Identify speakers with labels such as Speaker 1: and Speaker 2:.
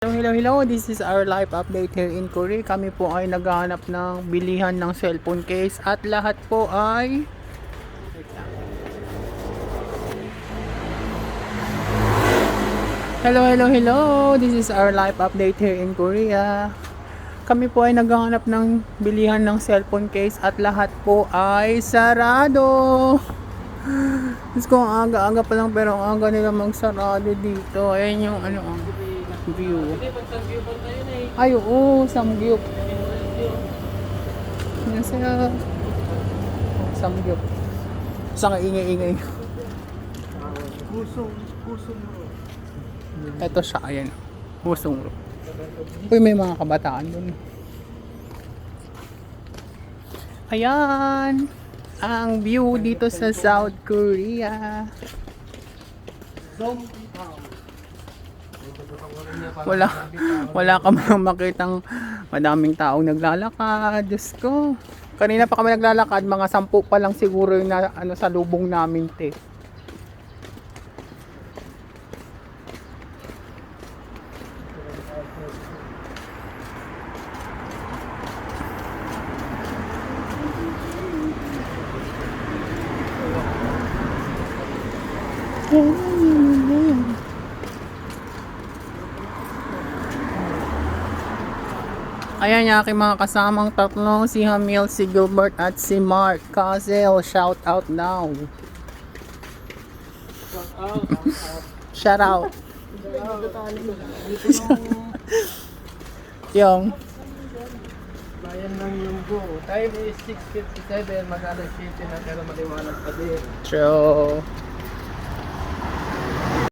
Speaker 1: Hello, this is our live update here in Korea. Kami po ay naghahanap ng bilihan ng cellphone case at lahat po ay Hello, this is our live update here in Korea. Kami po ay naghahanap ng bilihan ng cellphone case at lahat po ay sarado. Diyos ko, ang aga-aga pa lang pero ang aga nila magsarado dito. Ayan yung view. Ay, oo, samgyup. Nasa samgyup. Saan ingay-ingay.
Speaker 2: Pusong
Speaker 1: Ito siya, ayan. Pusong ro. Uy, may mga kabataan dun. Ayan. Ang view dito sa South Korea. Wala ka man makitang madaming taong naglalakad. Diyos ko. Kanina pa kami naglalakad, mga 10 pa lang siguro yung sa lubong namin, te. Ayan yung aking mga kasamang tatlo, si Hamil, si Gilbert at si Mark Cazel. Shout out now. Shout out. Yung
Speaker 2: bayan ng Yunggo. Time is 6:57. Mag-alas 7 na pero maliwanag pa din.
Speaker 1: true.